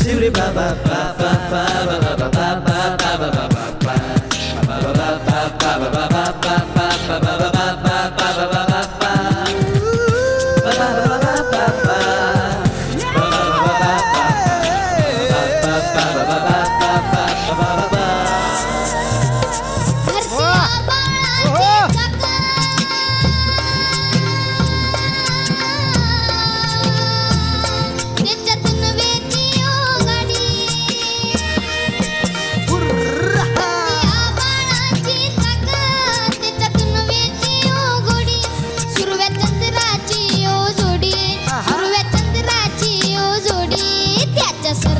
Shibri ba ba ba ba ba ba ba ba ba ba ba ba ba ba. चंद्राची ओ जोडी त्याच्या sir